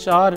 4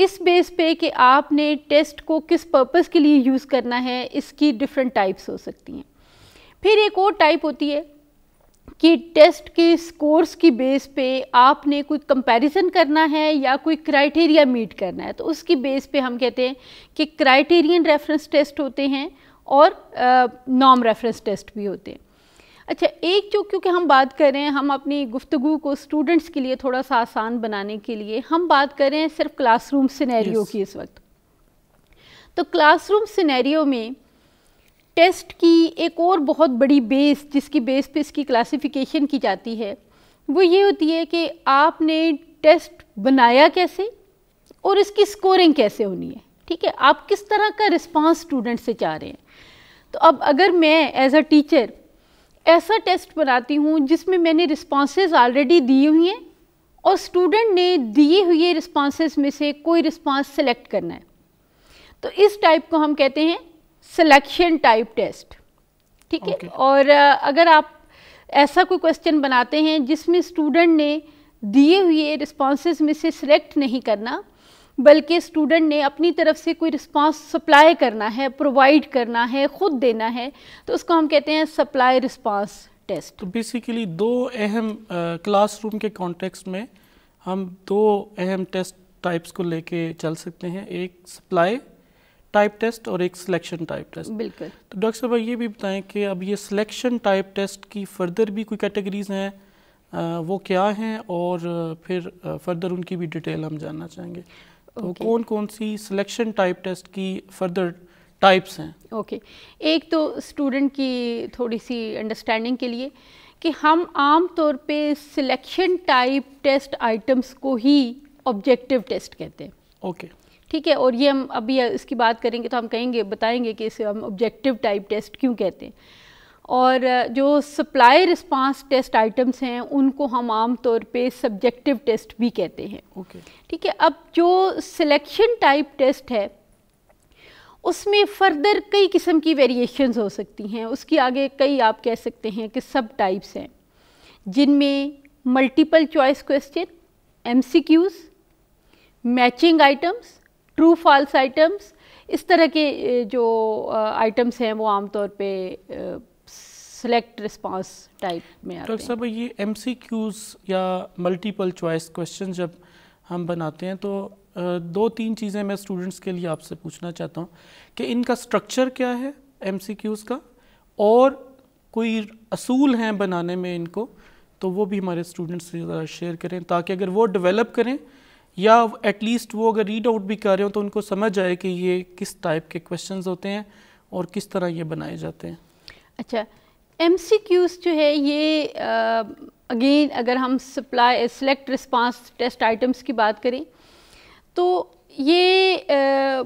اس بیس پہ کہ آپ نے ٹیسٹ کو کس پرپس کے لیے یوز کرنا ہے اس کی ڈفرینٹ ٹائپس ہو سکتی ہیں. پھر ایک اور ٹائپ ہوتی ہے کہ ٹیسٹ کے اسکورس کی بیس پہ آپ نے کوئی کمپیریزن کرنا ہے یا کوئی کرائٹیریا میٹ کرنا ہے, تو اس کی بیس پہ ہم کہتے ہیں کہ کرائٹیرین ریفرنس ٹیسٹ ہوتے ہیں اور نارم ریفرنس ٹیسٹ بھی ہوتے ہیں. اچھا, ایک جو کیونکہ ہم بات کر رہے ہیں, ہم اپنی گفتگو کو اسٹوڈنٹس کے لیے تھوڑا سا آسان بنانے کے لیے ہم بات کر رہے ہیں صرف کلاس روم سینیریو کی اس وقت. تو کلاس روم سینیریو میں ٹیسٹ کی ایک اور بہت بڑی بیس جس کی بیس پہ اس کی کلاسیفیکیشن کی جاتی ہے وہ یہ ہوتی ہے کہ آپ نے ٹیسٹ بنایا کیسے اور اس کی اسکورنگ کیسے ہونی ہے. ٹھیک ہے, آپ کس طرح کا رسپانس اسٹوڈنٹ سے چاہ رہے ہیں. تو اب اگر میں ایز اے ٹیچر ایسا ٹیسٹ بناتی ہوں جس میں نے رسپانسز آلریڈی دی ہوئی ہیں اور اسٹوڈنٹ نے دیے ہوئے رسپانسز میں سے کوئی رسپانس سلیکٹ کرنا ہے, تو اس ٹائپ کو ہم کہتے ہیں سلیکشن ٹائپ ٹیسٹ. ٹھیک ہے, اور اگر آپ ایسا کوئی کویسچن بناتے ہیں جس میں اسٹوڈنٹ نے دیے ہوئے رسپانسز میں سے سلیکٹ نہیں کرنا بلکہ اسٹوڈنٹ نے اپنی طرف سے کوئی رسپانس سپلائی کرنا ہے, پرووائڈ کرنا ہے, خود دینا ہے, تو اس کو ہم کہتے ہیں سپلائی رسپانس ٹیسٹ. تو بیسیکلی دو اہم کلاس روم کے کانٹیکسٹ میں ہم دو اہم ٹیسٹ ٹائپس کو لے کے چل سکتے ہیں, ایک سپلائی ٹائپ ٹیسٹ اور ایک سلیکشن ٹائپ ٹیسٹ. بالکل. تو ڈاکٹر صاحب یہ بھی بتائیں کہ اب یہ سلیکشن ٹائپ ٹیسٹ کی فردر بھی کوئی کیٹیگریز ہیں, وہ کیا ہیں, اور پھر فردر ان کی بھی ڈیٹیل ہم جاننا چاہیں گے. تو کون کون سی سلیکشن ٹائپ ٹیسٹ کی فردر ٹائپس ہیں؟ اوکے, ایک تو اسٹوڈنٹ کی تھوڑی سی انڈرسٹینڈنگ کے لیے کہ ہم عام طور پہ سلیکشن ٹائپ ٹیسٹ آئٹمس کو ہی آبجیکٹیو ٹیسٹ کہتے ہیں. اوکے, ٹھیک ہے, اور یہ ہم ابھی اس کی بات کریں گے تو ہم کہیں گے بتائیں گے کہ اسے ہم آبجیکٹیو ٹائپ ٹیسٹ کیوں کہتے ہیں. اور جو سپلائی رسپانس ٹیسٹ آئٹمس ہیں ان کو ہم عام طور پہ سبجیکٹیو ٹیسٹ بھی کہتے ہیں. اوکے, ٹھیک ہے. اب جو سلیکشن ٹائپ ٹیسٹ ہے اس میں فردر کئی قسم کی ویریشنز ہو سکتی ہیں, اس کی آگے کئی آپ کہہ سکتے ہیں کہ سب ٹائپس ہیں جن میں multiple choice question, M C Qs, matching items, true false items, اس طرح کے جو آئٹمس ہیں وہ عام طور پہ سلیکٹ رسپانس ٹائپ میں آتے ہیں. ڈاکٹر صاحب یہ ایم سی کیوز یا ملٹیپل چوائس کویسچن جب ہم بناتے ہیں تو دو تین چیزیں میں اسٹوڈنٹس کے لیے آپ سے پوچھنا چاہتا ہوں کہ ان کا اسٹرکچر کیا ہے ایم سی کیوز کا, اور کوئی اصول ہیں بنانے میں ان کو, تو وہ بھی ہمارے اسٹوڈنٹس سے ذرا شیئر کریں تاکہ اگر وہ ڈیولپ کریں یا ایٹ لیسٹ وہ اگر ریڈ آؤٹ بھی کر رہے ہوں تو ان کو سمجھ آئے کہ یہ کس ٹائپ کے کویسچنز ہوتے ہیں اور کس طرح یہ بنائے جاتے ہیں. اچھا, ایم سی کیوز جو ہے یہ اگین اگر ہم سلیکٹ رسپانس ٹیسٹ آئٹمس کی بات کریں تو یہ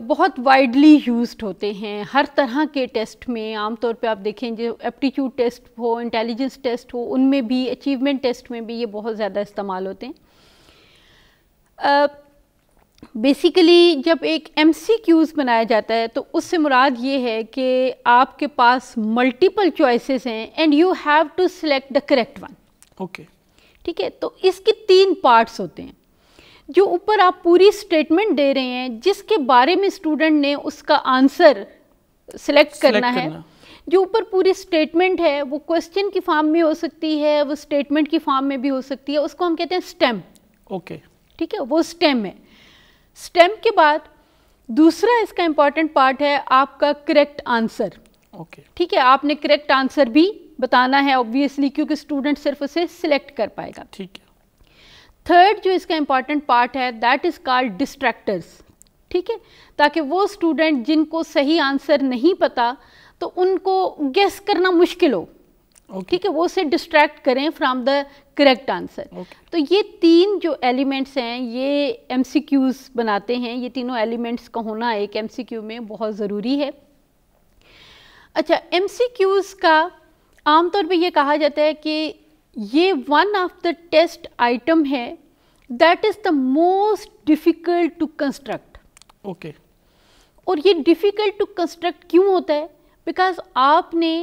بہت وائڈلی یوزڈ ہوتے ہیں ہر طرح کے ٹیسٹ میں. عام طور پہ آپ دیکھیں جو ایپٹیچیوڈ ٹیسٹ ہو, انٹیلیجنس ٹیسٹ ہو, ان میں بھی, اچیومنٹ ٹیسٹ میں بھی یہ بہت زیادہ استعمال ہوتے ہیں. بیسیکلی جب ایک ایم سی کیوز بنایا جاتا ہے تو اس سے مراد یہ ہے کہ آپ کے پاس ملٹیپل چوائسیز ہیں and you have to select the correct one. Okay, ٹھیک ہے. تو اس کے تین پارٹس ہوتے ہیں. جو اوپر آپ پوری اسٹیٹمنٹ دے رہے ہیں جس کے بارے میں اسٹوڈنٹ نے اس کا آنسر سلیکٹ کرنا ہے, جو اوپر پوری اسٹیٹمنٹ ہے وہ کویسچن کی فارم میں ہو سکتی ہے, وہ اسٹیٹمنٹ کی فارم میں بھی ہو سکتی ہے, اس کو ہم کہتے ہیں اسٹیم. اوکے, ٹھیک ہے, وہ اسٹیم ہے. اسٹیم کے بعد دوسرا اس کا امپورٹنٹ پارٹ ہے آپ کا کریکٹ آنسر. اوکے, ٹھیک ہے, آپ نے کریکٹ آنسر بھی بتانا ہے آبویسلی کیونکہ اسٹوڈنٹ صرف اسے سلیکٹ کر پائے گا. ٹھیک ہے. تھرڈ جو اس کا امپورٹنٹ پارٹ ہے دیٹ از کالڈ ڈسٹریکٹرز. ٹھیک ہے, تاکہ وہ اسٹوڈنٹ جن کو صحیح آنسر نہیں پتا تو ان کو گیس کرنا مشکل ہو. ٹھیک ہے, وہ اسے ڈسٹریکٹ کریں فرام دا کریکٹ آنسر. تو یہ تین جو ایلیمنٹس ہیں یہ ایم سی کیوز بناتے ہیں. یہ تینوں ایلیمنٹس کا ہونا ایک ایم سی کیو میں بہت ضروری ہے. اچھا, ایم سی کیوز کا عام طور پہ یہ کہا جاتا ہے کہ یہ one of the test item ہے that is the most difficult to construct. Okay, اور یہ ڈیفیکلٹ ٹو کنسٹرکٹ کیوں ہوتا ہے؟ بیکاز آپ نے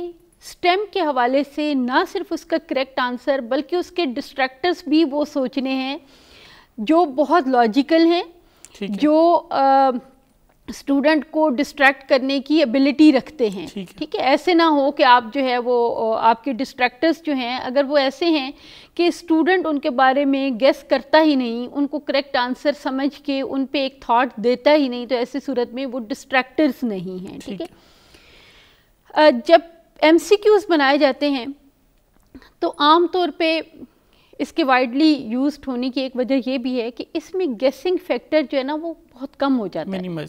اسٹیم کے حوالے سے نہ صرف اس کا کریکٹ آنسر بلکہ اس کے ڈسٹریکٹرز بھی وہ سوچنے ہیں جو بہت لاجیکل ہیں جو اسٹوڈنٹ کو ڈسٹریکٹ کرنے کی ایبلٹی رکھتے ہیں. ٹھیک ہے, ایسے نہ ہو کہ آپ جو ہے وہ آپ کے ڈسٹریکٹرز جو ہیں اگر وہ ایسے ہیں کہ اسٹوڈنٹ ان کے بارے میں گیس کرتا ہی نہیں, ان کو کریکٹ آنسر سمجھ کے ان پہ ایک تھاٹ دیتا ہی نہیں, تو ایسی صورت میں وہ ڈسٹریکٹرز نہیں ہیں. ٹھیک ہے, جب ایم سی کیوز بنائے جاتے ہیں تو عام طور پہ اس کے وائڈلی یوزڈ ہونے کی ایک وجہ یہ بھی ہے کہ اس میں گیسنگ فیکٹر جو ہے نا وہ بہت کم ہو جاتا ہے,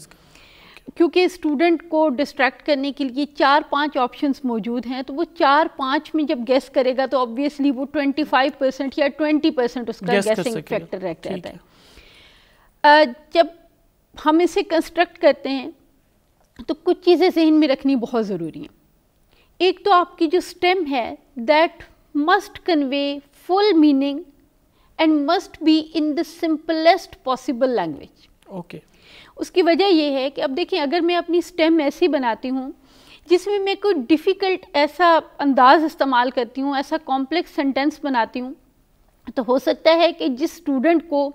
کیونکہ اسٹوڈنٹ کو ڈسٹریکٹ کرنے کے لیے 4-5 آپشنز موجود ہیں, تو وہ 4-5 میں جب گیس کرے گا تو obviously وہ 25% یا 20% اس کا گیسنگ فیکٹر رہ جاتا ہے. جب ہم اسے کنسٹرکٹ کرتے ہیں تو کچھ چیزیں ذہن میں رکھنی بہت ضروری ہیں. ایک تو آپ کی جو اسٹیم ہے that must convey full meaning and must be in the simplest possible language. Okay, اس کی وجہ یہ ہے کہ اب دیکھیں اگر میں اپنی اسٹیم ایسی بناتی ہوں جس میں میں کوئی ڈیفیکلٹ ایسا انداز استعمال کرتی ہوں, ایسا کمپلیکس سینٹینس بناتی ہوں, تو ہو سکتا ہے کہ جس اسٹوڈنٹ کو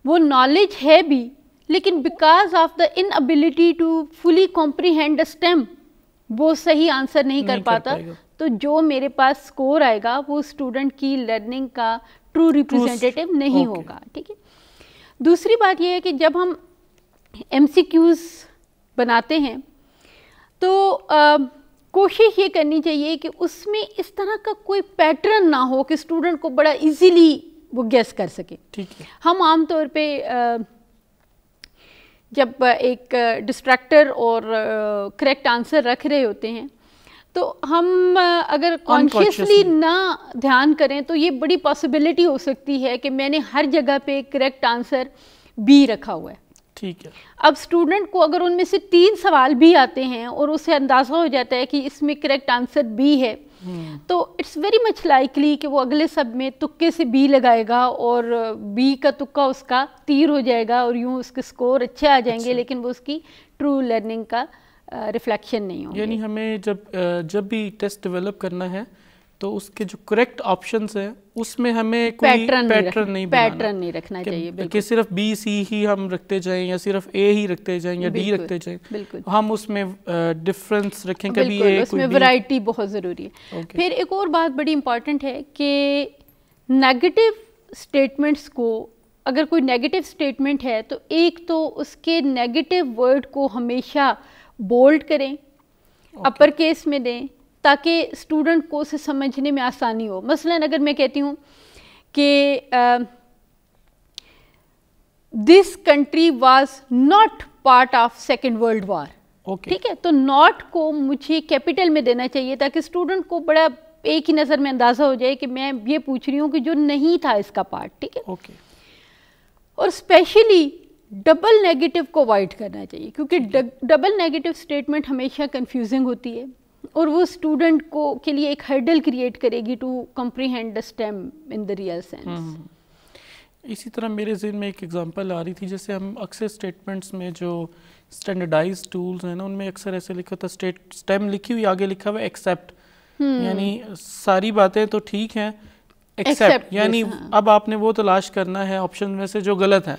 وہ نالج ہے بھی لیکن because of the inability to fully comprehend the stem وہ صحیح آنسر نہیں کر پاتا, تو جو میرے پاس اسکور آئے گا وہ اسٹوڈنٹ کی لرننگ کا ٹرو ریپرزینٹیو نہیں ہوگا. ٹھیک ہے, دوسری بات یہ ہے کہ جب ہم ایم سی کیوز بناتے ہیں تو کوشش یہ کرنی چاہیے کہ اس میں اس طرح کا کوئی پیٹرن نہ ہو کہ اسٹوڈنٹ کو بڑا ایزیلی وہ گیس کر سکے. ہم عام طور پہ جب ایک ڈسٹریکٹر اور کریکٹ آنسر رکھ رہے ہوتے ہیں تو ہم اگر کانشیسلی نہ دھیان کریں تو یہ بڑی پاسبلٹی ہو سکتی ہے کہ میں نے ہر جگہ پہ کریکٹ آنسر بی رکھا ہوا ہے. ٹھیک ہے, اب اسٹوڈنٹ کو اگر ان میں سے 3 سوال بھی آتے ہیں اور اسے اندازہ ہو جاتا ہے کہ اس میں کریکٹ آنسر بی ہے, تو اٹس ویری مچ لائکلی کہ وہ اگلے سب میں تکے سے بی لگائے گا اور بی کا تکا اس کا تیر ہو جائے گا اور یوں اس کے سکور اچھے آ جائیں گے, لیکن وہ اس کی ٹرو لرننگ کا ریفلیکشن نہیں ہوگا. یعنی ہمیں جب بھی ٹیسٹ ڈیولپ کرنا ہے تو اس کے جو کریکٹ آپشنز ہیں اس میں ہمیں کوئی پیٹرن نہیں رکھنا چاہیے کہ صرف بی سی ہی ہم رکھتے جائیں یا صرف اے ہی رکھتے جائیں یا ڈی رکھتے جائیں. ہم اس میں ڈفرینس رکھیں, کبھی اس میں ورائٹی بہت ضروری ہے. پھر ایک اور بات بڑی امپورٹنٹ ہے کہ نیگیٹو اسٹیٹمنٹس کو, اگر کوئی نیگیٹو اسٹیٹمنٹ ہے تو ایک تو اس کے نیگیٹو ورڈ کو ہمیشہ بولڈ کریں, اپر کیس میں دیں تاکہ اسٹوڈنٹ کو اسے سمجھنے میں آسانی ہو. مثلاً اگر میں کہتی ہوں کہ this country was not part of second world war, ٹھیک ہے, تو ناٹ کو مجھے کیپٹل میں دینا چاہیے تاکہ اسٹوڈنٹ کو بڑا ایک ہی نظر میں اندازہ ہو جائے کہ میں یہ پوچھ رہی ہوں کہ جو نہیں تھا اس کا پارٹ. ٹھیک ہے, اور اسپیشلی ڈبل نیگیٹو کو اوائڈ کرنا چاہیے کیونکہ ڈبل نیگیٹو اسٹیٹمنٹ ہمیشہ کنفیوزنگ ہوتی ہے اور وہ اسٹوڈنٹ کو کے لیے ایک ہرڈل کریٹ کرے گی to comprehend the stem in the real sense. اسی طرح میرے ذہن میں ایک ایگزامپل آ رہی تھی, جیسے ہم اکثر اسٹیٹمنٹس میں جو اسٹینڈرڈائز ٹولز ہیں نا ان میں اکثر ایسے لکھا تھا اسٹیم لکھی ہوئی آگے لکھا ہوا ایکسیپٹ, یعنی ساری باتیں تو ٹھیک ہیں ایکسیپٹ, یعنی اب آپ نے وہ تلاش کرنا ہے آپشن میں سے جو غلط ہیں.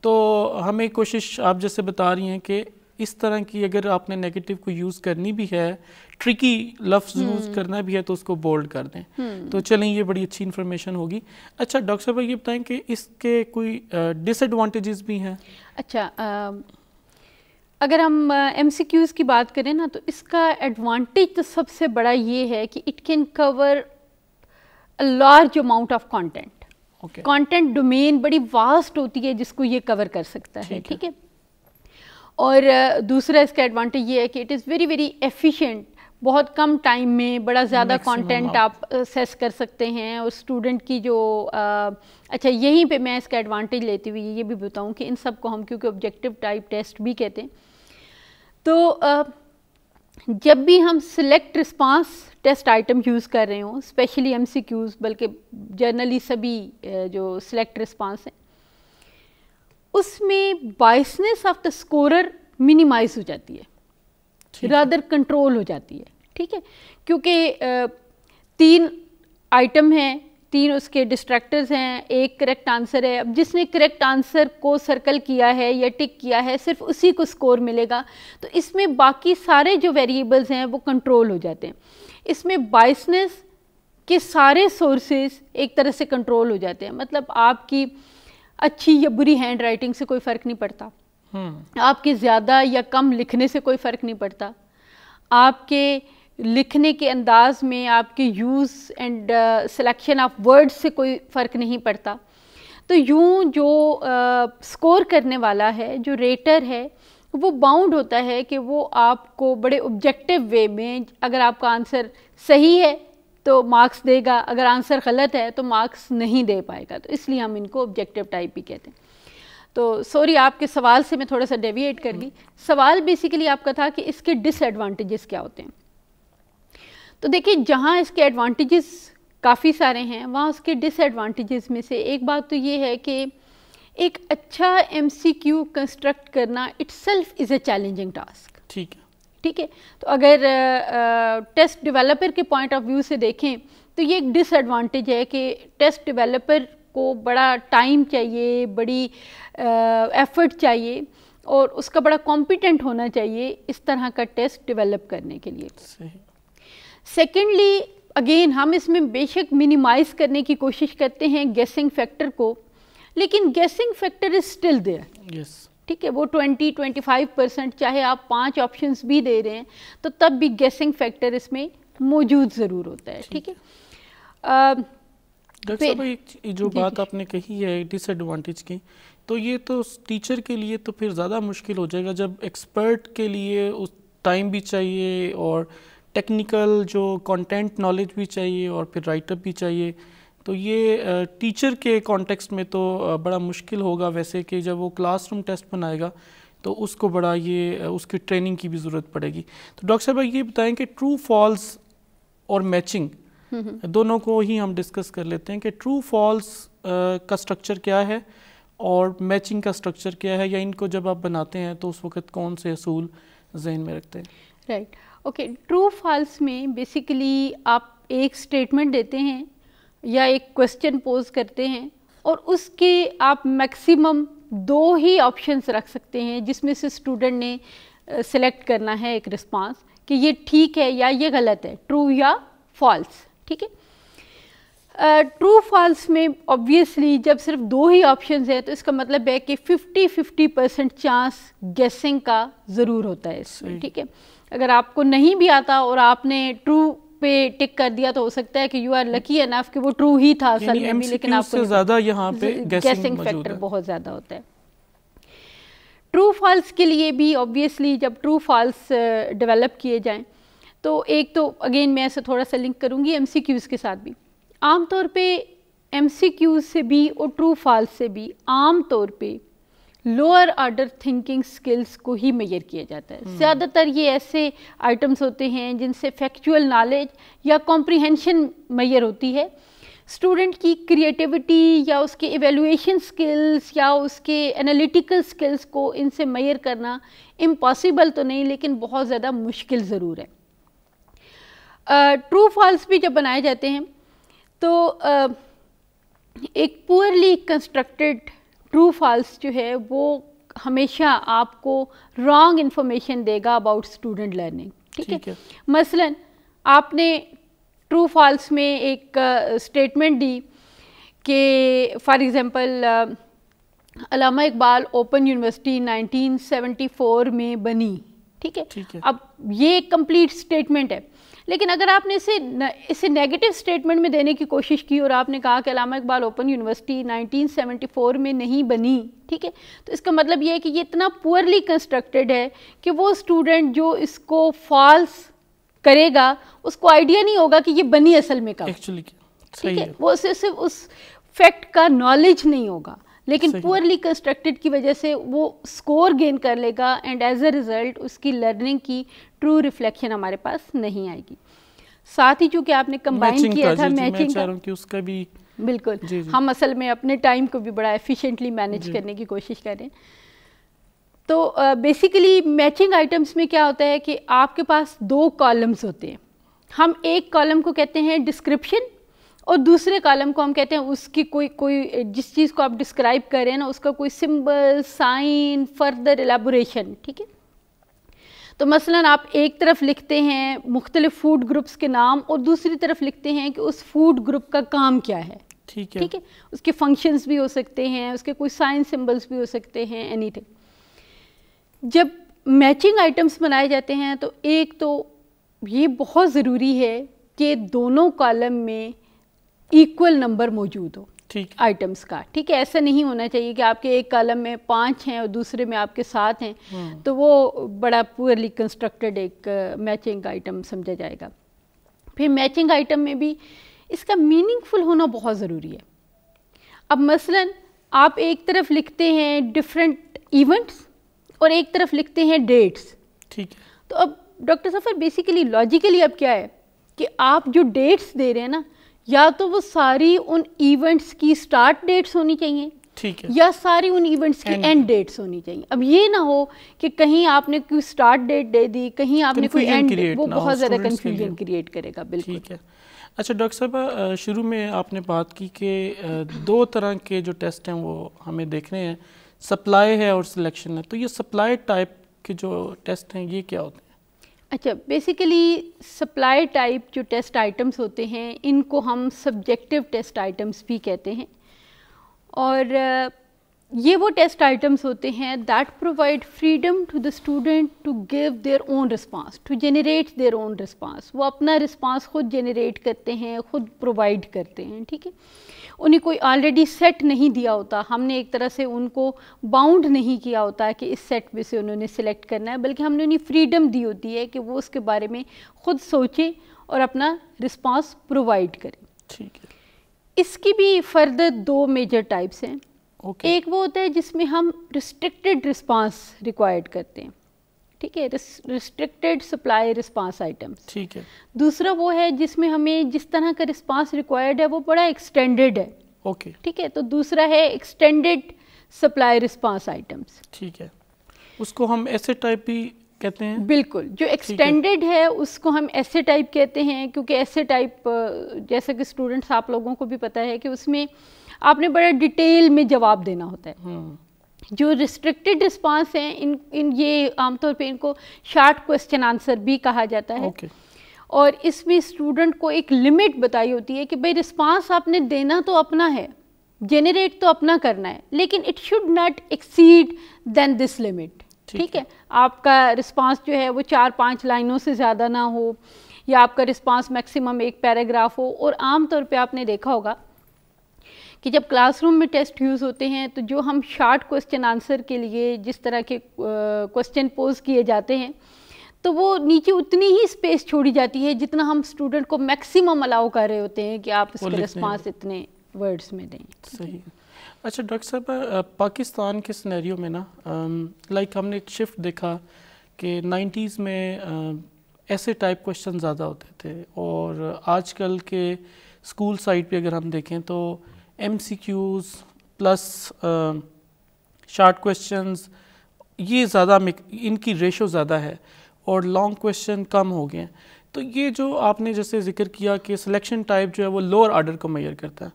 تو ہمیں کوشش آپ جیسے بتا رہی ہیں کہ اس طرح کی اگر آپ نے نیگیٹو کو یوز کرنی بھی ہے, ٹرکی لفظ یوز کرنا بھی ہے تو اس کو بولڈ کر دیں. تو چلیں یہ بڑی اچھی انفارمیشن ہوگی. اچھا ڈاکٹر صاحب یہ بتائیں کہ اس کے کوئی ڈس ایڈوانٹیجز بھی ہیں؟ اچھا, اگر ہم ایم سی کیوز کی بات کریں نا تو اس کا ایڈوانٹیج تو سب سے بڑا یہ ہے کہ it can cover a large amount of content. Content domain بڑی واسٹ ہوتی ہے جس کو یہ کور کر سکتا ہے. ٹھیک ہے, اور دوسرا اس کا ایڈوانٹیج یہ ہے کہ it is very very efficient, بہت کم ٹائم میں بڑا زیادہ کانٹینٹ آپ اسیس کر سکتے ہیں. اور اسٹوڈنٹ کی جو اچھا یہیں پہ میں اس کا ایڈوانٹیج لیتی ہوئی یہ بھی بتاؤں کہ ان سب کو ہم کیونکہ آبجیکٹیو ٹائپ ٹیسٹ بھی کہتے ہیں, تو جب بھی ہم select response test item use کر رہے ہوں, اسپیشلی ایم سی کیوز, بلکہ جنرلی سبھی جو سلیکٹ رسپانس ہیں, اس میں biasness of the scorer minimize ہو جاتی ہے, رادر کنٹرول ہو جاتی ہے. ٹھیک ہے, کیونکہ 3 آئٹم ہیں, 3 اس کے ڈسٹریکٹرز ہیں, ایک کریکٹ آنسر ہے. اب جس نے کریکٹ آنسر کو سرکل کیا ہے یا ٹک کیا ہے صرف اسی کو سکور ملے گا. تو اس میں باقی سارے جو ویریبلز ہیں وہ کنٹرول ہو جاتے ہیں. اس میں بائسنس کے سارے سورسز ایک طرح سے کنٹرول ہو جاتے ہیں. مطلب آپ کی اچھی یا بری ہینڈ رائٹنگ سے کوئی فرق نہیں پڑتا, آپ کے زیادہ یا کم لکھنے سے کوئی فرق نہیں پڑتا, آپ کے لکھنے کے انداز میں آپ کے use and selection of word سے کوئی فرق نہیں پڑتا. تو یوں جو سکور کرنے والا ہے, جو ریٹر ہے, وہ باؤنڈ ہوتا ہے کہ وہ آپ کو بڑے آبجیکٹیو وے میں, اگر آپ کا آنسر صحیح ہے تو مارکس دے گا, اگر آنسر غلط ہے تو مارکس نہیں دے پائے گا. تو اس لیے ہم ان کو آبجیکٹیو ٹائپ بھی کہتے ہیں. تو سوری آپ کے سوال سے میں تھوڑا سا ڈیویٹ کر گئی. سوال بیسیکلی آپ کا تھا کہ اس کے ڈس ایڈوانٹیجز کیا ہوتے ہیں. تو دیکھیں جہاں اس کے ایڈوانٹیجز کافی سارے ہیں, وہاں اس کے ڈس ایڈوانٹیجز میں سے ایک بات تو یہ ہے کہ ایک اچھا MCQ کنسٹرکٹ کرنا it self is a challenging task. ٹھیک ہے. تو اگر ٹیسٹ ڈیولپر کے پوائنٹ آف ویو سے دیکھیں تو یہ ایک ڈس ایڈوانٹیج ہے کہ ٹیسٹ ڈیولپر کو بڑا ٹائم چاہیے, بڑی ایفرٹ چاہیے, اور اس کا بڑا کمپیٹنٹ ہونا چاہیے اس طرح کا ٹیسٹ ڈیولپ کرنے کے لیے. سیکنڈلی اگین ہم اس میں بے شک منیمائز کرنے کی کوشش کرتے ہیں گیسنگ فیکٹر کو, لیکن guessing factor is still there. ٹھیک ہے, وہ 20-25%, چاہے آپ 5 آپشنز بھی دے رہے ہیں تو تب بھی گیسنگ فیکٹر اس میں موجود ضرور ہوتا ہے. ٹھیک ہے. ڈاکٹر صاحب جو بات آپ نے کہی ہے ڈس ایڈوانٹیج کی, تو یہ تو ٹیچر کے لیے تو پھر زیادہ مشکل ہو جائے گا جب ایکسپرٹ کے لیے اس ٹائم بھی چاہیے اور ٹیکنیکل جو کانٹینٹ نالج بھی چاہیے اور پھر رائٹ اپ بھی چاہیے. تو یہ ٹیچر کے کانٹیکسٹ میں تو بڑا مشکل ہوگا ویسے کہ جب وہ کلاس روم ٹیسٹ بنائے گا تو اس کو بڑا یہ اس کی ٹریننگ کی بھی ضرورت پڑے گی. تو ڈاکٹر صاحب یہ بتائیں کہ ٹرو فالس اور میچنگ دونوں کو ہی ہم ڈسکس کر لیتے ہیں کہ ٹرو فالس کا سٹرکچر کیا ہے اور میچنگ کا سٹرکچر کیا ہے, یا ان کو جب آپ بناتے ہیں تو اس وقت کون سے اصول ذہن میں رکھتے ہیں؟ رائٹ. اوکے, ٹرو فالس میں بیسیکلی آپ ایک اسٹیٹمنٹ دیتے ہیں یا ایک کوسچن پوز کرتے ہیں اور اس کے آپ میکسیمم 2 ہی آپشنس رکھ سکتے ہیں جس میں سے اسٹوڈنٹ نے سلیکٹ کرنا ہے ایک رسپانس کہ یہ ٹھیک ہے یا یہ غلط ہے, ٹرو یا فالس. ٹھیک ہے. ٹرو فالس میں آبویسلی جب صرف 2 ہی آپشنز ہیں تو اس کا مطلب ہے کہ 50% چانس گیسنگ کا ضرور ہوتا ہے اس میں. ٹھیک ہے. اگر آپ کو نہیں بھی آتا اور آپ نے ٹرو پہ ٹک کر دیا تو ہو سکتا ہے کہ یو آر لکی انف کہ وہ ٹرو ہی تھا اصل میں بھی, لیکن آپ کو زیادہ یہاں پہ گیسنگ فیکٹر بہت زیادہ ہوتا ہے. ٹرو فالس کے لیے بھی آبویسلی جب ٹرو فالس ڈیولپ کیے جائیں تو ایک تو اگین میں ایسے تھوڑا سا لنک کروں گی MCQs کے ساتھ بھی. عام طور پہ MCQs سے بھی اور ٹرو فالس سے بھی عام طور پہ لوور آرڈر تھنکنگ سکلز کو ہی میئر کیا جاتا ہے. زیادہ تر یہ ایسے آئٹمس ہوتے ہیں جن سے فیکچول نالج یا کمپریہنشن میئر ہوتی ہے. اسٹوڈنٹ کی کریٹیوٹی یا اس کے ایویلویشن سکلز یا اس کے انالیٹیکل سکلز کو ان سے میئر کرنا امپاسبل تو نہیں, لیکن بہت زیادہ مشکل ضرور ہے. ٹرو فالس بھی جب بنائے جاتے ہیں تو ایک پورلی کنسٹرکٹڈ ٹرو فالس جو ہے وہ ہمیشہ آپ کو رانگ انفارمیشن دے گا اباؤٹ اسٹوڈنٹ لرننگ. ٹھیک ہے. مثلا آپ نے ٹرو فالس میں ایک اسٹیٹمنٹ دی کہ for example Allama Iqbal open university 1974 میں بنی. ٹھیک ہے. اب یہ ایک کمپلیٹ اسٹیٹمنٹ ہے, لیکن اگر آپ نے اسے نیگیٹو اسٹیٹمنٹ میں دینے کی کوشش کی اور آپ نے کہا کہ علامہ اقبال اوپن یونیورسٹی 1974 میں نہیں بنی, ٹھیک ہے, تو اس کا مطلب یہ ہے کہ یہ اتنا پورلی کنسٹرکٹڈ ہے کہ وہ اسٹوڈنٹ جو اس کو فالس کرے گا اس کو آئیڈیا نہیں ہوگا کہ یہ بنی اصل میں کب. ٹھیک ہے, وہ صرف اس فیکٹ کا نالج نہیں ہوگا, لیکن پورلی کنسٹرکٹڈ کی وجہ سے وہ سکور گین کر لے گا اینڈ ایز اے ریزلٹ اس کی لرننگ کی ٹرو ریفلیکشن ہمارے پاس نہیں آئے گی. ساتھ ہی چونکہ آپ نے کمبائن کیا تھا میچنگ کا, بالکل ہم اصل میں اپنے ٹائم کو بھی بڑا ایفیشینٹلی مینیج کرنے کی کوشش کریں. تو بیسیکلی میچنگ آئٹمس میں کیا ہوتا ہے کہ آپ کے پاس 2 کالمز ہوتے ہیں. ہم ایک کالم کو کہتے ہیں ڈسکرپشن اور دوسرے کالم کو ہم کہتے ہیں اس کی کوئی جس چیز کو آپ ڈسکرائب کر رہے ہیں نا اس کا کوئی سمبل، سائن، فردر ایلیبوریشن. ٹھیک ہے. تو مثلاً آپ ایک طرف لکھتے ہیں مختلف فوڈ گروپس کے نام اور دوسری طرف لکھتے ہیں کہ اس فوڈ گروپ کا کام کیا ہے. ٹھیک ہے. اس کے فنکشنز بھی ہو سکتے ہیں، اس کے کوئی سائن سمبلس بھی ہو سکتے ہیں، اینی تھنگ. جب میچنگ آئٹمس بنائے جاتے ہیں تو ایک تو یہ بہت ضروری ہے کہ دونوں کالم میں ایکول نمبر موجود ہو آئٹمس کا. ٹھیک ہے. ایسا نہیں ہونا چاہیے کہ آپ کے ایک کالم میں 5 ہیں اور دوسرے میں آپ کے 7 ہیں تو وہ بڑا پورلی کنسٹرکٹڈ ایک میچنگ آئٹم سمجھا جائے گا. پھر میچنگ آئٹم میں بھی اس کا میننگ فل ہونا بہت ضروری ہے. اب مثلاً آپ ایک طرف لکھتے ہیں ڈفرینٹ ایونٹس اور ایک طرف لکھتے ہیں ڈیٹس. ٹھیک ہے. تو اب ڈاکٹر ظفر بیسیکلی لاجیکلی اب کیا ہے کہ آپ جو ڈیٹس دے رہے ہیں نا یا تو وہ ساری ان ایونٹس کی سٹارٹ ڈیٹس ہونی چاہیے یا ساری ان ایونٹس کی اینڈ ڈیٹس ہونی چاہیے. اب یہ نہ ہو کہ کہیں آپ نے کوئی سٹارٹ ڈیٹ دے دی، کہیں آپ نے کوئی اینڈ، وہ بہت زیادہ کنفیوژن کریٹ کرے گا. بالکل. اچھا ڈاکٹر صاحبہ، شروع میں آپ نے بات کی کہ 2 طرح کے جو ٹیسٹ ہیں وہ ہمیں دیکھنے ہیں، سپلائی ہے اور سلیکشن ہے. تو یہ سپلائی ٹائپ کے جو ٹیسٹ ہیں یہ کیا ہوتے ہیں؟ اچھا، بیسیکلی سپلائی ٹائپ جو ٹیسٹ آئٹمس ہوتے ہیں ان کو ہم سبجیکٹیو ٹیسٹ آئٹمس بھی کہتے ہیں. اور یہ وہ ٹیسٹ آئٹمس ہوتے ہیں that provide freedom to the student to give their own response, to generate their own response. وہ اپنا رسپانس خود جنریٹ کرتے ہیں، خود پرووائڈ کرتے ہیں. ٹھیک ہے. انہیں کوئی آلریڈی سیٹ نہیں دیا ہوتا، ہم نے ایک طرح سے ان کو باؤنڈ نہیں کیا ہوتا کہ اس سیٹ میں سے انہوں نے سلیکٹ کرنا ہے، بلکہ ہم نے انہیں فریڈم دی ہوتی ہے کہ وہ اس کے بارے میں خود سوچیں اور اپنا رسپانس پرووائڈ کریں. ٹھیک ہے. اس کی بھی فردر 2 میجر ٹائپس ہیں. ایک وہ ہوتا ہے جس میں ہم ریسٹرکٹیڈ رسپانس ریکوائرڈ کرتے ہیں. ٹھیک ہے. Restricted supply response items. ٹھیک ہے. دوسرا وہ ہے جس میں ہمیں جس طرح کا رسپانس ریکوائرڈ ہے وہ بڑا ایکسٹینڈیڈ ہے. اوکے. ٹھیک ہے. تو دوسرا ہے ایکسٹینڈیڈ سپلائی رسپانس آئٹمس. ٹھیک ہے. اس کو ہم ایسے ٹائپ بھی کہتے ہیں. بالکل. جو ایکسٹینڈیڈ ہے اس کو ہم ایسے ٹائپ کہتے ہیں کیونکہ ایسے ٹائپ جیسا کہ اسٹوڈنٹس آپ لوگوں کو بھی پتہ ہے کہ اس میں آپ نے بڑا ڈیٹیل میں جواب دینا ہوتا ہے. جو ریسٹرکٹیڈ رسپانس ہیں ان یہ عام طور پہ ان کو شارٹ کوسچن آنسر بھی کہا جاتا ہے. اور اس میں اسٹوڈنٹ کو ایک لمٹ بتائی ہوتی ہے کہ بھائی رسپانس آپ نے دینا تو اپنا ہے، جنریٹ تو اپنا کرنا ہے، لیکن it should not exceed than this limit. ٹھیک ہے. آپ کا رسپانس جو ہے وہ 4-5 لائنوں سے زیادہ نہ ہو، یا آپ کا رسپانس میکسیمم 1 پیراگراف ہو. اور عام طور پہ آپ نے دیکھا ہوگا کہ جب کلاس روم میں ٹیسٹ یوز ہوتے ہیں تو جو ہم شارٹ کوسچن آنسر کے لیے جس طرح کے کوسچن پوز کیے جاتے ہیں تو وہ نیچے اتنی ہی اسپیس چھوڑی جاتی ہے جتنا ہم اسٹوڈنٹ کو میکسیمم الاؤ کر رہے ہوتے ہیں کہ آپ اس کے رسپانس اتنے ورڈز میں دیں. صحیح. اچھا ڈاکٹر صاحب، پاکستان کے سینیریو میں نا لائک ہم نے ایک شفٹ دیکھا کہ 90s میں ایسے ٹائپ کوشچن زیادہ ہوتے تھے، اور آج کل کے اسکول سائٹ پہ اگر ہم دیکھیں تو MCQs پلس شارٹ کویشچنز یہ زیادہ ان کی ریشو زیادہ ہے اور لانگ کویشچن کم ہو گئے ہیں. تو یہ جو آپ نے جیسے ذکر کیا کہ سلیکشن ٹائپ جو ہے وہ لوور آرڈر کو میئر کرتا ہے،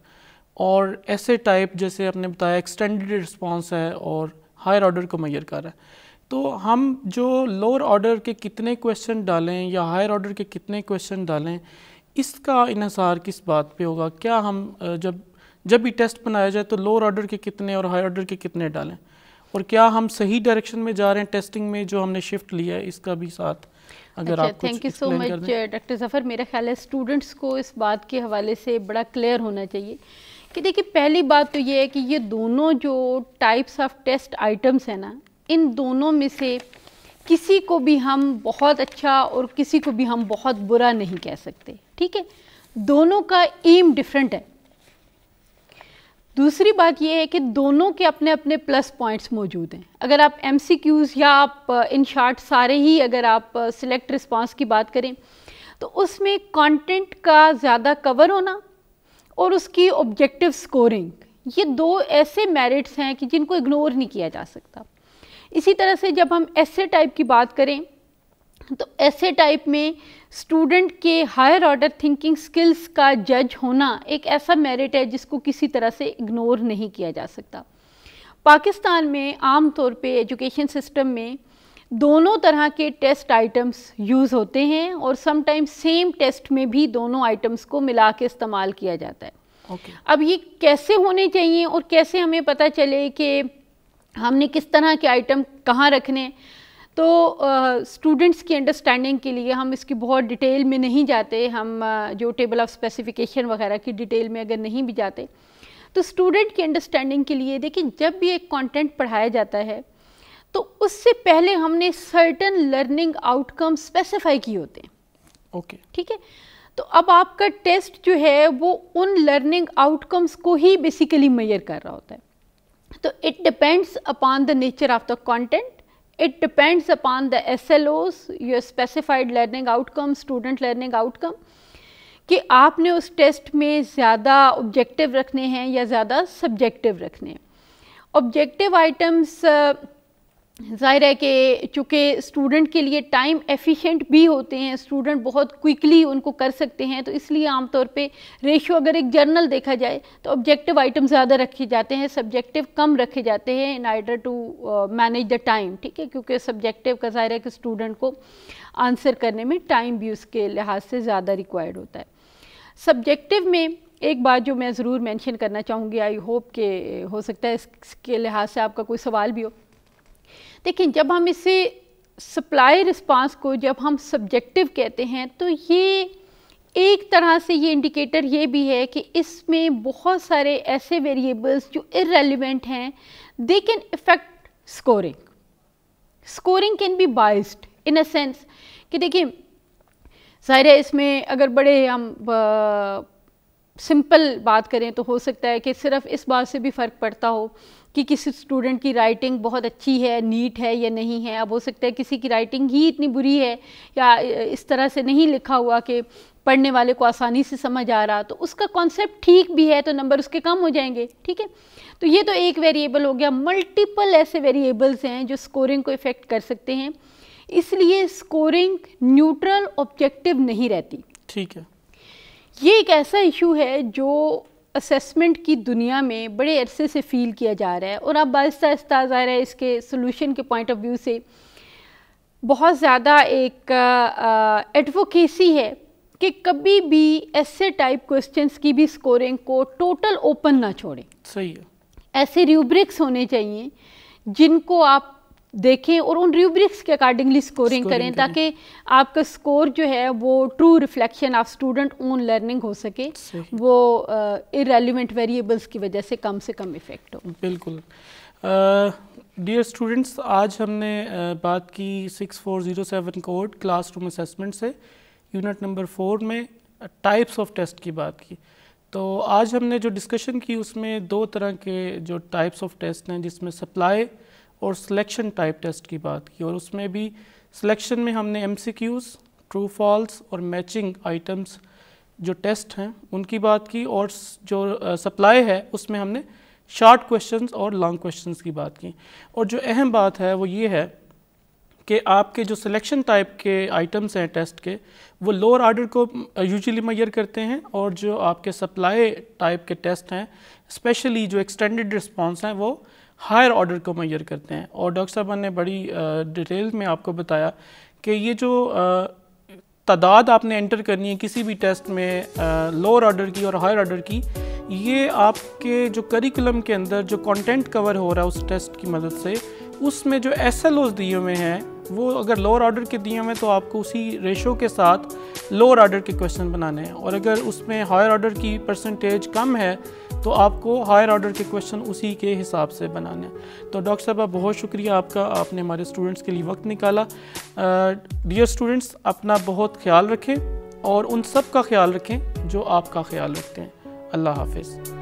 اور ایسے ٹائپ جیسے آپ نے بتایا ایکسٹینڈیڈ رسپانس ہے اور ہائر آرڈر کو میئر کر رہا ہے. تو ہم جو لوور آرڈر کے کتنے کویشچن ڈالیں یا ہائر آرڈر کے کتنے کویشچن ڈالیں، اس کا انحصار کس بات پہ ہوگا؟ کیا ہم جب بھی ٹیسٹ بنایا جائے تو لوور آرڈر کے کتنے اور ہائر آرڈر کے کتنے ڈالیں، اور کیا ہم صحیح ڈائریکشن میں جا رہے ہیں ٹیسٹنگ میں جو ہم نے شفٹ لیا ہے؟ اس کا بھی ساتھ اگر آپ thank you so much doctor Zafar. میرا خیال ہے اسٹوڈنٹس کو اس بات کے حوالے سے بڑا کلیئر ہونا چاہیے کہ دیکھیے پہلی بات تو یہ ہے کہ یہ دونوں جو ٹائپس آف ٹیسٹ آئٹمس ہیں نا، ان دونوں میں سے کسی کو بھی ہم بہت اچھا اور کسی کو بھی ہم بہت برا نہیں کہہ سکتے. ٹھیک ہے. دونوں کا ایم ڈفرینٹ ہے. دوسری بات یہ ہے کہ دونوں کے اپنے اپنے پلس پوائنٹس موجود ہیں. اگر آپ MCQs یا آپ ان شارٹ سارے ہی اگر آپ سلیکٹ رسپانس کی بات کریں تو اس میں کانٹینٹ کا زیادہ کور ہونا اور اس کی آبجیکٹیو سکورنگ، یہ 2 ایسے میرٹس ہیں کہ جن کو اگنور نہیں کیا جا سکتا. اسی طرح سے جب ہم ایسے ٹائپ کی بات کریں تو ایسے ٹائپ میں اسٹوڈنٹ کے ہائر آرڈر تھنکنگ سکلز کا جج ہونا ایک ایسا میرٹ ہے جس کو کسی طرح سے اگنور نہیں کیا جا سکتا. پاکستان میں عام طور پہ ایجوکیشن سسٹم میں دونوں طرح کے ٹیسٹ آئٹمس یوز ہوتے ہیں اور سم ٹائم سیم ٹیسٹ میں بھی دونوں آئٹمس کو ملا کے استعمال کیا جاتا ہے. اب یہ کیسے ہونے چاہیے اور کیسے ہمیں پتہ چلے کہ ہم نے کس طرح کے آئٹم کہاں رکھنے, تو اسٹوڈنٹس کی انڈرسٹینڈنگ کے لیے ہم اس کی بہت ڈیٹیل میں نہیں جاتے. ہم جو ٹیبل آف اسپیسیفیکیشن وغیرہ کی ڈیٹیل میں اگر نہیں بھی جاتے تو اسٹوڈنٹ کی انڈرسٹینڈنگ کے لیے دیکھیں, جب بھی ایک کانٹینٹ پڑھایا جاتا ہے تو اس سے پہلے ہم نے سرٹن لرننگ آؤٹ کم اسپیسیفائی کیے ہوتے ہیں. ٹھیک ہے, تو اب آپ کا ٹیسٹ جو ہے وہ ان لرننگ آؤٹ کمس کو ہی بیسیکلی میئر کر رہا ہوتا ہے. تو it depends upon the nature of the content, it depends upon the SLOs, your specified learning outcome, student learning outcome, کہ آپ نے اس ٹیسٹ میں زیادہ آبجیکٹیو رکھنے ہیں یا زیادہ سبجیکٹیو رکھنے ہیں. آبجیکٹیو آئٹمس ظاہر ہے کہ چونکہ اسٹوڈنٹ کے لیے ٹائم ایفیشینٹ بھی ہوتے ہیں, اسٹوڈنٹ بہت کوئکلی ان کو کر سکتے ہیں, تو اس لیے عام طور پہ ریشو اگر ایک جرنل دیکھا جائے تو آبجیکٹیو آئٹم زیادہ رکھے جاتے ہیں, سبجیکٹیو کم رکھے جاتے ہیں in order to manage the time. ٹھیک ہے, کیونکہ سبجیکٹیو کا ظاہر ہے کہ اسٹوڈنٹ کو آنسر کرنے میں ٹائم بھی اس کے لحاظ سے زیادہ ریکوائرڈ ہوتا ہے. سبجیکٹیو میں ایک بات جو میں ضرور مینشن کرنا چاہوں گی, آئی ہوپ کہ ہو سکتا ہے اس کے لحاظ سے آپ کا کوئی سوال بھی ہو. دیکھیں, جب ہم اسے سپلائی رسپانس کو جب ہم سبجیکٹیو کہتے ہیں تو یہ ایک طرح سے یہ انڈیکیٹر یہ بھی ہے کہ اس میں بہت سارے ایسے ویریبلس جو ارریلیونٹ ہیں, they can affect scoring. Scoring can be biased in a sense کہ دیکھیں, ظاہر ہے اس میں اگر بڑے ہم سمپل بات کریں تو ہو سکتا ہے کہ صرف اس بات سے بھی فرق پڑتا ہو کہ کسی اسٹوڈنٹ کی رائٹنگ بہت اچھی ہے, نیٹ ہے یا نہیں ہے. اب ہو سکتا ہے کسی کی رائٹنگ ہی اتنی بری ہے یا اس طرح سے نہیں لکھا ہوا کہ پڑھنے والے کو آسانی سے سمجھ آ رہا, تو اس کا کانسیپٹ ٹھیک بھی ہے تو نمبر اس کے کم ہو جائیں گے. ٹھیک ہے, تو یہ تو ایک ویریبل ہو گیا. ملٹیپل ایسے ویریبلس ہیں جو اسکورنگ کو افیکٹ کر سکتے ہیں, اس لیے اسکورنگ نیوٹرل آبجیکٹیو نہیں رہتی. ٹھیک ہے, یہ ایک ایسا ایشو ہے جو اسیسمنٹ کی دنیا میں بڑے عرصے سے فیل کیا جا رہا ہے, اور اب آہستہ آہستہ ظاہر ہے اس کے سلوشن کے پوائنٹ آف ویو سے بہت زیادہ ایک ایڈوکیسی ہے کہ کبھی بھی ایسے ٹائپ کوسچنس کی بھی اسکورنگ کو ٹوٹل اوپن نہ چھوڑیں. صحیح ہے, ایسے ریوبرکس ہونے چاہیے جن کو آپ دیکھیں اور ان ریوبرکس کے اکارڈنگلی اسکورنگ کریں تاکہ آپ کا اسکور جو ہے وہ true reflection of student own learning ہو سکے, وہ ارریلیونٹ ویریبلس کی وجہ سے کم افیکٹ ہو. بالکل. ڈیئر اسٹوڈنٹس, آج ہم نے بات کی 6407 کوڈ کلاس روم اسیسمنٹ سے, یونٹ نمبر 4 میں ٹائپس آف ٹیسٹ کی بات کی. تو آج ہم نے جو ڈسکشن کی اس میں دو طرح کے جو ٹائپس آف ٹیسٹ ہیں, جس میں سپلائی اور سلیکشن ٹائپ ٹیسٹ کی بات کی, اور اس میں بھی سلیکشن میں ہم نے M C Qs, true false اور میچنگ آئٹمس جو ٹیسٹ ہیں ان کی بات کی, اور جو سپلائی ہے اس میں ہم نے شارٹ کویشچنز اور لانگ کویشچنز کی بات کی. اور جو اہم بات ہے وہ یہ ہے کہ آپ کے جو سلیکشن ٹائپ کے آئٹمس ہیں ٹیسٹ کے, وہ لوور آرڈر کو یوزلی میئر کرتے ہیں, اور جو آپ کے سپلائی ٹائپ کے ٹیسٹ ہیں اسپیشلی جو ایکسٹینڈڈ رسپانس ہیں وہ ہائر آرڈر کو میئر کرتے ہیں. اور ڈاکٹر صاحبہ نے بڑی ڈیٹیل میں آپ کو بتایا کہ یہ جو تعداد آپ نے انٹر کرنی ہے کسی بھی ٹیسٹ میں, لوور آرڈر کی اور ہائر آرڈر کی, یہ آپ کے جو کریکولم کے اندر جو کانٹینٹ کور ہو رہا ہے اس ٹیسٹ کی مدد سے, اس میں جو ایس ایل اوز دیے ہوئے ہیں وہ اگر لوور آرڈر کے دیے ہوئے ہیں تو آپ کو اسی ریشو کے ساتھ لوور آرڈر کے کویشچن بنانے ہیں, اور اگر اس میں ہائر آرڈر کی پرسنٹیج کم ہے تو آپ کو ہائر آرڈر کے کویشچن اسی کے حساب سے بنانے ہیں. تو ڈاکٹر صاحبہ بہت شکریہ آپ کا, آپ نے ہمارے اسٹوڈنٹس کے لیے وقت نکالا. ڈیئر اسٹوڈنٹس, اپنا بہت خیال رکھیں اور ان سب کا خیال رکھیں جو آپ کا خیال رکھتے ہیں. اللہ حافظ.